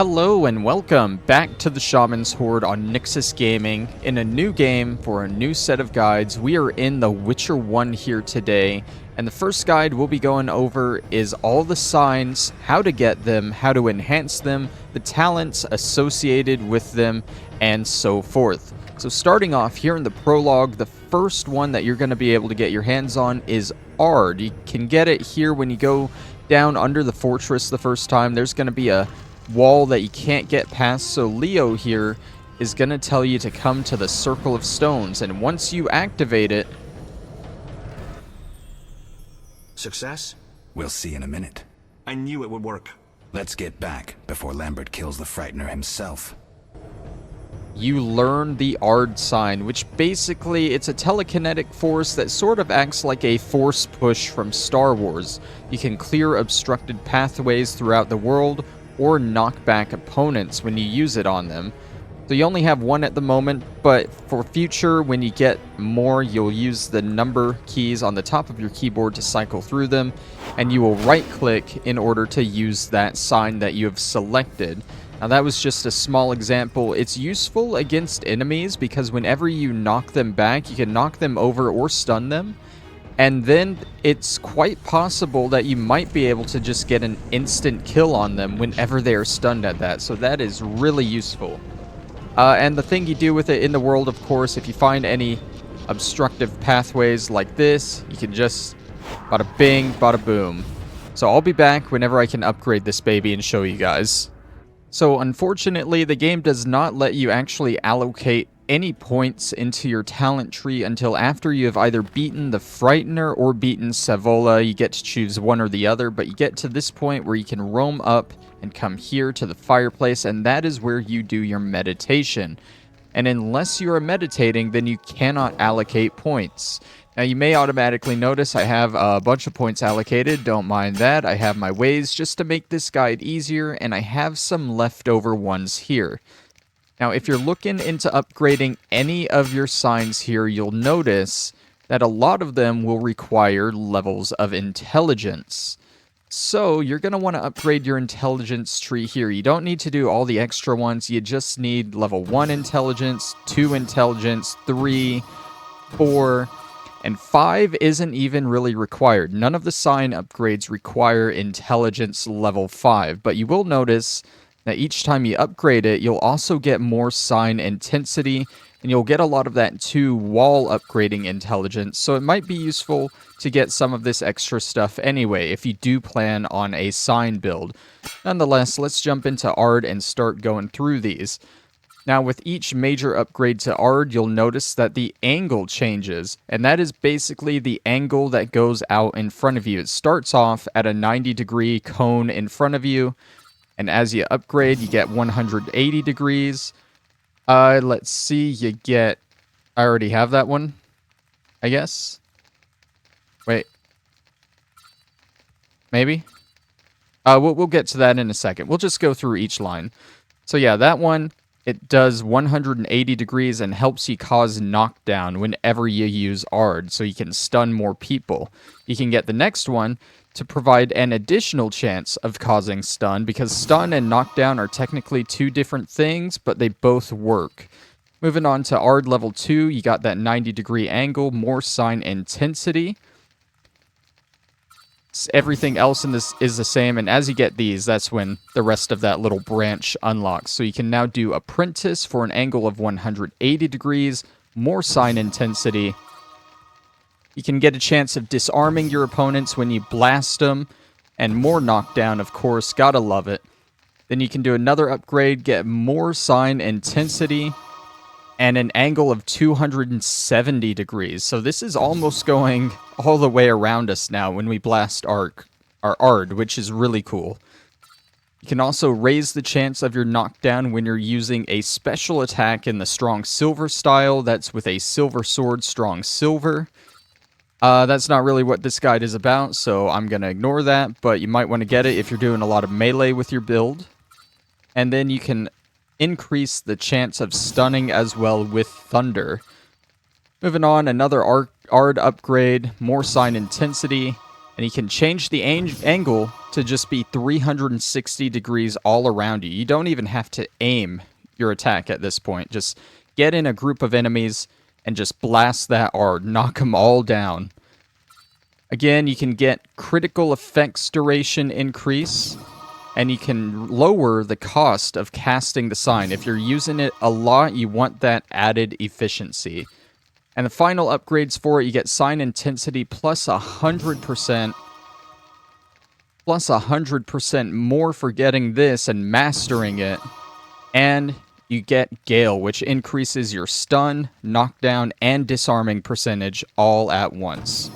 Hello and welcome back to the Shaman's Horde on Nyxus Gaming. In a new game for a new set of guides, we are in the Witcher 1 here today, and the first guide we'll be going over is all the signs, how to get them, how to enhance them, the talents associated with them, and so forth. So starting off here in the prologue, the first one that you're going to be able to get your hands on is Aard. You can get it here when you go down under the fortress the first time. There's going to be a wall that you can't get past, so Leo here is going to tell you to come to the Circle of Stones, and once you activate it... Success? We'll see in a minute. I knew it would work. Let's get back before Lambert kills the Frightener himself. You learn the Aard Sign, which basically it's a telekinetic force that sort of acts like a force push from Star Wars. You can clear obstructed pathways throughout the world, or knock back opponents when you use it on them. So you only have one at the moment, but for future, when you get more, you'll use the number keys on the top of your keyboard to cycle through them, and you will right-click in order to use that sign that you have selected. Now that was just a small example. It's useful against enemies because whenever you knock them back, you can knock them over or stun them. And then it's quite possible that you might be able to just get an instant kill on them whenever they are stunned at that. So that is really useful. And the thing you do with it in the world, of course, if you find any obstructive pathways like this, you can just bada bing, bada boom. So I'll be back whenever I can upgrade this baby and show you guys. So unfortunately, the game does not let you actually allocate any points into your talent tree until after you have either beaten the Frightener or beaten Savola. You get to choose one or the other, but you get to this point where you can roam up and come here to the fireplace, and that is where you do your meditation. And unless you are meditating, then you cannot allocate points. Now you may automatically notice I have a bunch of points allocated, don't mind that. I have my ways just to make this guide easier, and I have some leftover ones here. Now, if you're looking into upgrading any of your signs here, you'll notice that a lot of them will require levels of intelligence. So, you're going to want to upgrade your intelligence tree here. You don't need to do all the extra ones. You just need level 1 intelligence, 2 intelligence, 3, 4, and 5 isn't even really required. None of the sign upgrades require intelligence level 5, but you will notice that each time you upgrade it, you'll also get more sign intensity, and you'll get a lot of that too while upgrading intelligence, so it might be useful to get some of this extra stuff anyway, if you do plan on a sign build. Nonetheless, let's jump into Aard and start going through these. Now, with each major upgrade to Aard, you'll notice that the angle changes, and that is basically the angle that goes out in front of you. It starts off at a 90-degree cone in front of you, and as you upgrade, you get 180 degrees. Let's see, you get... I already have that one, I guess. Wait. Maybe? We'll get to that in a second. We'll just go through each line. So yeah, that one, it does 180 degrees and helps you cause knockdown whenever you use Aard, so you can stun more people. You can get the next one to provide an additional chance of causing stun, because stun and knockdown are technically two different things, but they both work. Moving on to Aard level 2, you got that 90-degree angle, more sign intensity. Everything else in this is the same, and as you get these, that's when the rest of that little branch unlocks. So you can now do Apprentice for an angle of 180 degrees, more sign intensity. You can get a chance of disarming your opponents when you blast them, and more knockdown, of course, gotta love it. Then you can do another upgrade, get more sign intensity, and an angle of 270 degrees. So this is almost going all the way around us now when we blast our Aard, which is really cool. You can also raise the chance of your knockdown when you're using a special attack in the Strong Silver style. That's with a Silver Sword, Strong Silver. That's not really what this guide is about, so I'm going to ignore that, but you might want to get it if you're doing a lot of melee with your build. And then you can increase the chance of stunning as well with Thunder. Moving on, another Aard upgrade, more sign intensity, And you can change the angle to just be 360 degrees all around you. You don't even have to aim your attack at this point. Just get in a group of enemies and just blast that Aard. Knock them all down. Again, you can get critical effects duration increase, and you can lower the cost of casting the sign. If you're using it a lot, you want that added efficiency. And the final upgrades for it, you get sign intensity plus 100%, plus 100% more for getting this and mastering it. And you get Gale, which increases your stun, knockdown, and disarming percentage all at once.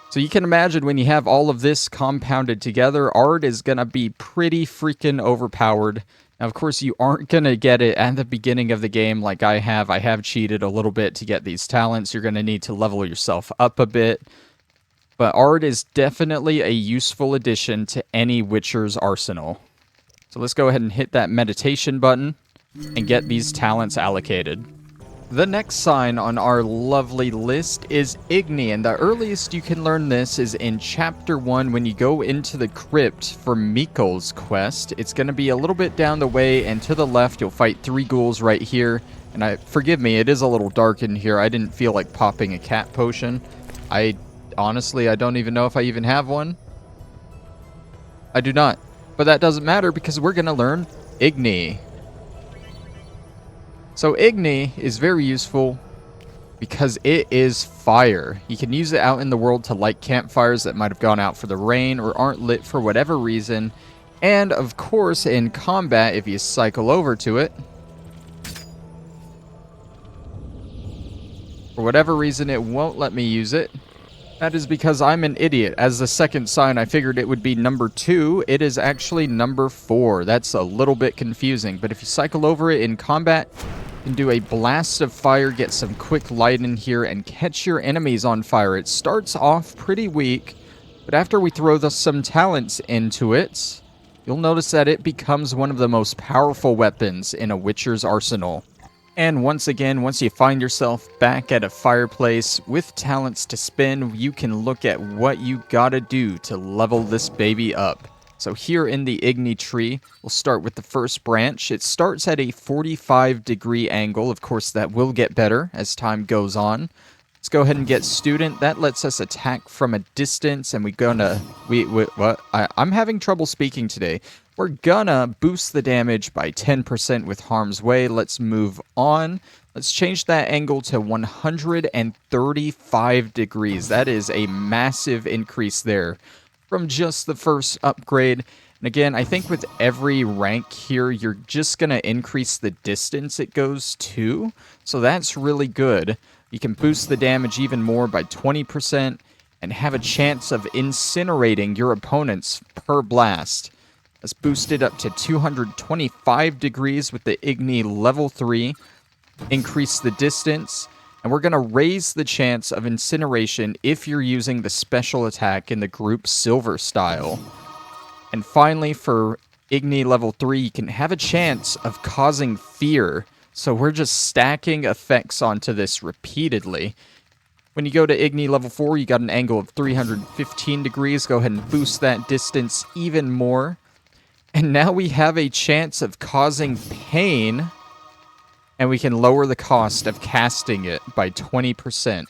So you can imagine when you have all of this compounded together, Aard is going to be pretty freaking overpowered. Now, of course, you aren't going to get it at the beginning of the game like I have. I have cheated a little bit to get these talents. You're going to need to level yourself up a bit. But Aard is definitely a useful addition to any Witcher's arsenal. So let's go ahead and hit that meditation button and get these talents allocated. The next sign on our lovely list is Igni, and the earliest you can learn this is in Chapter 1 when you go into the crypt for Mikkel's quest. It's going to be a little bit down the way, and to the left you'll fight 3 ghouls right here. And forgive me, it is a little dark in here. I didn't feel like popping a cat potion. Honestly, I don't even know if I even have one. I do not. But that doesn't matter because we're going to learn Igni. So Igni is very useful because it is fire. You can use it out in the world to light campfires that might have gone out for the rain or aren't lit for whatever reason. And of course, in combat, if you cycle over to it, for whatever reason, it won't let me use it. That is because I'm an idiot. As the second sign, I figured it would be number 2. It is actually number 4. That's a little bit confusing. But if you cycle over it in combat, you can do a blast of fire, get some quick light in here, and catch your enemies on fire. It starts off pretty weak, but after we throw some talents into it, you'll notice that it becomes one of the most powerful weapons in a Witcher's arsenal. And once again, once you find yourself back at a fireplace with talents to spend, you can look at what you gotta do to level this baby up. So here in the Igni tree, we'll start with the first branch. It starts at a 45-degree angle. Of course, that will get better as time goes on. Let's go ahead and get Student. That lets us attack from a distance, and I'm having trouble speaking today. We're gonna boost the damage by 10% with Harm's Way. Let's move on. Let's change that angle to 135 degrees. That is a massive increase there from just the first upgrade. And again, I think with every rank here, you're just gonna increase the distance it goes to. So that's really good. You can boost the damage even more by 20% and have a chance of incinerating your opponents per blast. Let's boost it up to 225 degrees with the Igni level 3. Increase the distance. And we're going to raise the chance of incineration if you're using the special attack in the group Silver style. And finally, for Igni level 3, you can have a chance of causing fear. So we're just stacking effects onto this repeatedly. When you go to Igni level 4, you got an angle of 315 degrees. Go ahead and boost that distance even more. And now we have a chance of causing pain, and we can lower the cost of casting it by 20%.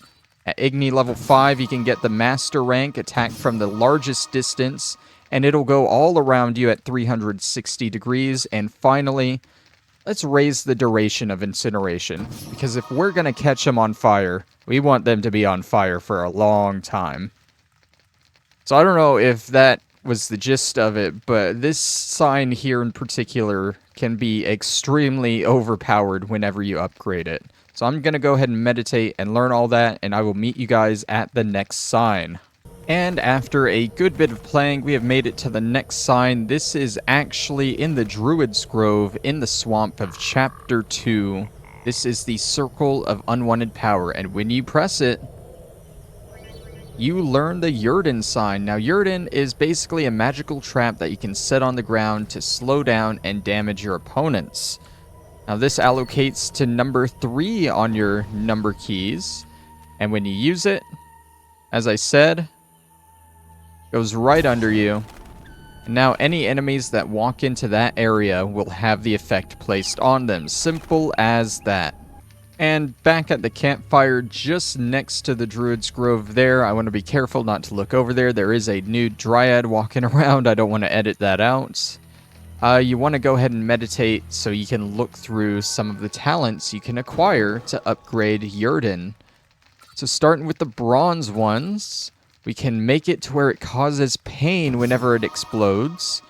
At Igni level 5, you can get the Master rank, attack from the largest distance, and it'll go all around you at 360 degrees. And finally, let's raise the duration of incineration, because if we're going to catch them on fire, we want them to be on fire for a long time. So I don't know if that was the gist of it, but this sign here in particular can be extremely overpowered whenever you upgrade it. So I'm going to go ahead and meditate and learn all that, and I will meet you guys at the next sign. And after a good bit of playing, we have made it to the next sign. This is actually in the Druid's Grove in the swamp of Chapter 2. This is the Circle of Unwanted Power, and when you press it, you learn the Yrden Sign. Now, Yrden is basically a magical trap that you can set on the ground to slow down and damage your opponents. Now, this allocates to number 3 on your number keys, and when you use it, as I said, Goes right under you. And now any enemies that walk into that area will have the effect placed on them. Simple as that. And back at the campfire just next to the Druid's Grove there, I want to be careful not to look over there. There is a nude dryad walking around. I don't want to edit that out. You want to go ahead and meditate so you can look through some of the talents you can acquire to upgrade Yrden. So starting with the bronze ones, we can make it to where it causes pain whenever it explodes,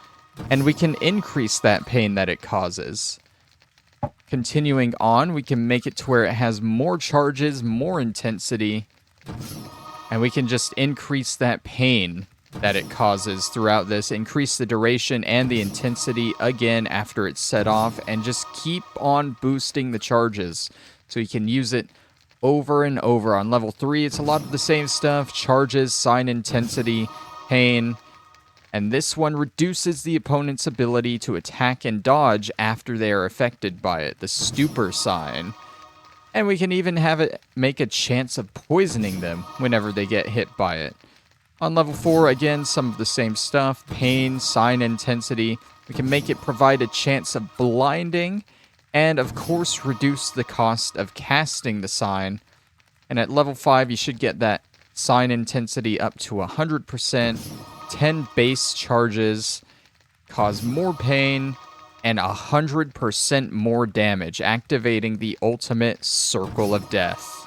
and we can increase that pain that it causes. Continuing on, we can make it to where it has more charges, more intensity, and we can just increase that pain that it causes throughout this, increase the duration and the intensity again after it's set off, and just keep on boosting the charges so you can use it over and over. On level 3, it's a lot of the same stuff: charges, sign intensity, pain, and this one reduces the opponent's ability to attack and dodge after they are affected by it, the stupor sign. And we can even have it make a chance of poisoning them whenever they get hit by it. On level 4, again, some of the same stuff: pain, sign intensity. We can make it provide a chance of blinding, and of course reduce the cost of casting the sign. And at level 5, you should get that sign intensity up to 100%, 10 base charges, cause more pain, and 100% more damage, activating the ultimate Circle of Death.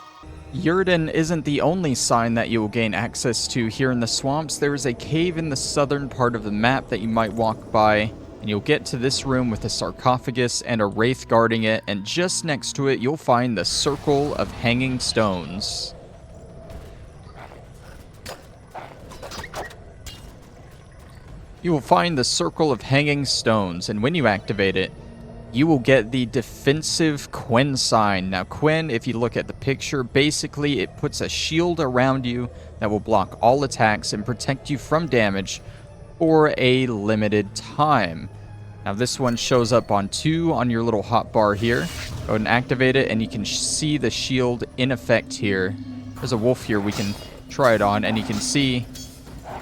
Yrden isn't the only sign that you will gain access to here in the swamps. There is a cave in the southern part of the map that you might walk by, and you'll get to this room with a sarcophagus and a wraith guarding it, and just next to it you'll find the Circle of Hanging Stones. You will find the Circle of Hanging Stones, and when you activate it, you will get the defensive Quen Sign. Now, Quen, if you look at the picture, basically it puts a shield around you that will block all attacks and protect you from damage for a limited time. Now, this one shows up on 2 on your little hotbar here. Go ahead and activate it, and you can see the shield in effect here. There's a wolf here we can try it on, and you can see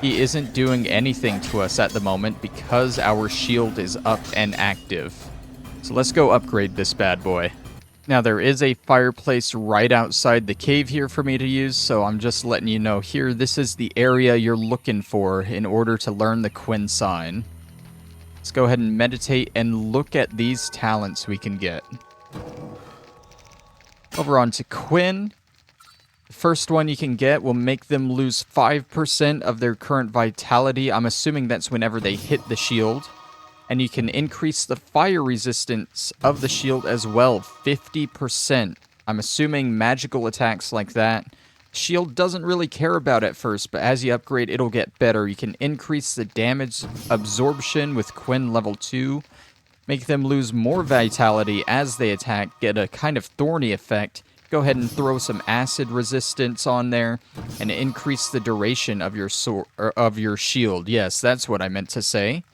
he isn't doing anything to us at the moment because our shield is up and active. So let's go upgrade this bad boy. Now, there is a fireplace right outside the cave here for me to use, so I'm just letting you know here, this is the area you're looking for in order to learn the Quen Sign. Let's go ahead and meditate and look at these talents we can get. Over on to Quen. The first one you can get will make them lose 5% of their current vitality. I'm assuming that's whenever they hit the shield. And you can increase the fire resistance of the shield as well, 50%. I'm assuming magical attacks like that, shield doesn't really care about at first, but as you upgrade, it'll get better. You can increase the damage absorption with Quen level 2, make them lose more vitality as they attack, get a kind of thorny effect. Go ahead and throw some acid resistance on there, and increase the duration of your shield. Yes, that's what I meant to say.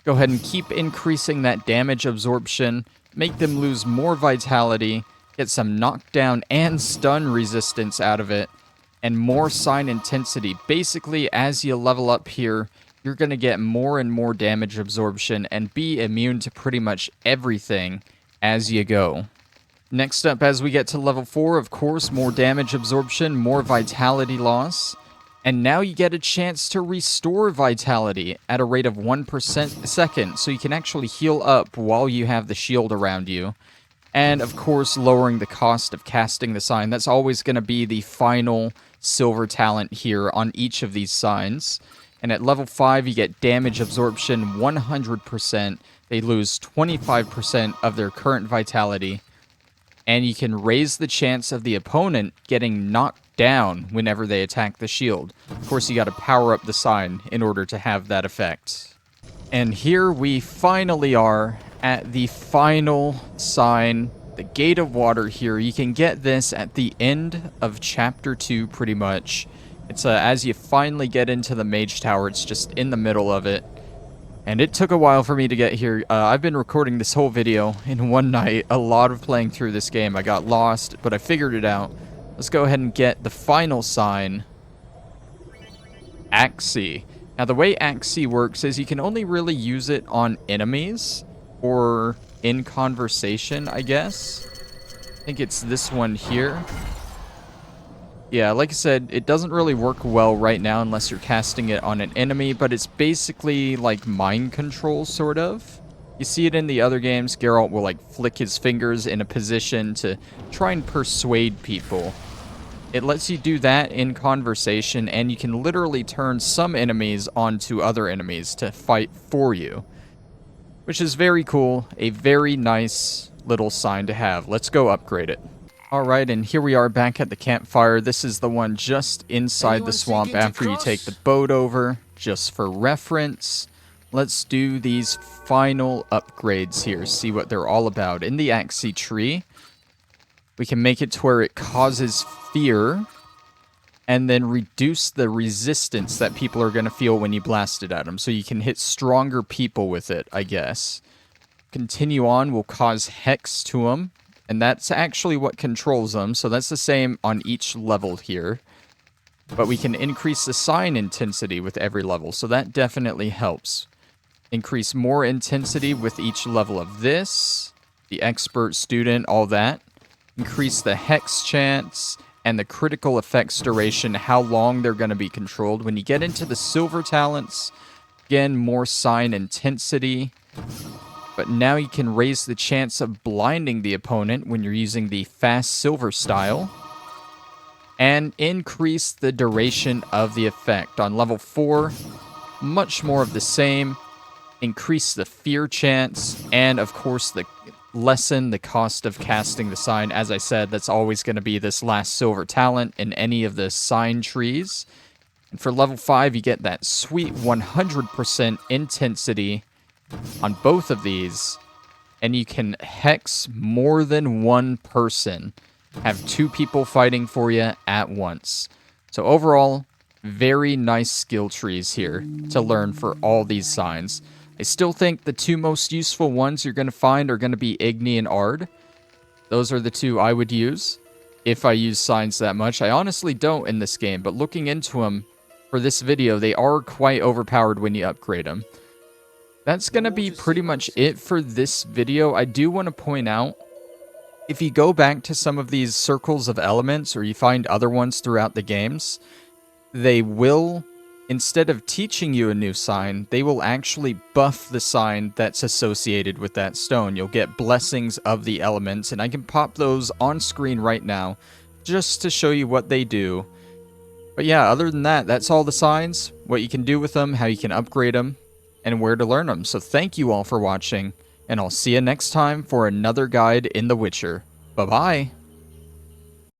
Go ahead and keep increasing that damage absorption, make them lose more vitality, get some knockdown and stun resistance out of it, and more sign intensity. Basically, as you level up here, you're going to get more and more damage absorption and be immune to pretty much everything as you go. Next up, as we get to level 4, of course, more damage absorption, more vitality loss. And now you get a chance to restore vitality at a rate of 1% a second, so you can actually heal up while you have the shield around you. And of course, lowering the cost of casting the sign. That's always going to be the final silver talent here on each of these signs. And at level 5, you get damage absorption 100%. They lose 25% of their current vitality. And you can raise the chance of the opponent getting knocked down whenever they attack the shield. Of course, you got to power up the sign in order to have that effect. And here we finally are at the final sign, the Gate of Water here. You can get this at the end of Chapter 2, pretty much. It's as you finally get into the Mage Tower, it's just in the middle of it. And it took a while for me to get here. I've been recording this whole video in one night. A lot of playing through this game. I got lost, but I figured it out. Let's go ahead and get the final sign, Axii. Now, the way Axii works is you can only really use it on enemies or in conversation, I guess. I think it's this one here. Yeah, like I said, it doesn't really work well right now unless you're casting it on an enemy, but it's basically like mind control, sort of. You see it in the other games. Geralt will like flick his fingers in a position to try and persuade people. It lets you do that in conversation, and you can literally turn some enemies onto other enemies to fight for you, which is very cool. A very nice little sign to have. Let's go upgrade it. Alright, and here we are back at the campfire. This is the one just inside the swamp after you take the boat over. Just for reference, let's do these final upgrades here, see what they're all about. In the Axii tree, we can make it to where it causes fear and then reduce the resistance that people are going to feel when you blast it at them. So you can hit stronger people with it, I guess. Continue on will cause hex to them. And that's actually what controls them, so that's the same on each level here. But we can increase the sign intensity with every level, so that definitely helps. Increase more intensity with each level of this, the expert, student, all that. Increase the hex chance and the critical effects duration, how long they're going to be controlled. When you get into the silver talents, again, more sign intensity. But now you can raise the chance of blinding the opponent when you're using the fast silver style. And increase the duration of the effect. On level 4, much more of the same. Increase the fear chance. And of course, lessen the cost of casting the sign. As I said, that's always going to be this last silver talent in any of the sign trees. And for level 5, you get that sweet 100% intensity on both of these, and you can hex more than one person. Have 2 people fighting for you at once. So overall, very nice skill trees here to learn for all these signs. I still think the 2 most useful ones you're going to find are going to be Igni and Aard. Those are the 2 I would use if I use signs that much. I honestly don't in this game, but looking into them for this video, they are quite overpowered when you upgrade them. That's going to be pretty much it for this video. I do want to point out, if you go back to some of these circles of elements, or you find other ones throughout the games, they will, instead of teaching you a new sign, they will actually buff the sign that's associated with that stone. You'll get blessings of the elements, and I can pop those on screen right now, just to show you what they do. But yeah, other than that, that's all the signs, what you can do with them, how you can upgrade them, and where to learn them. So thank you all for watching, and I'll see you next time for another guide in The Witcher. Bye-bye!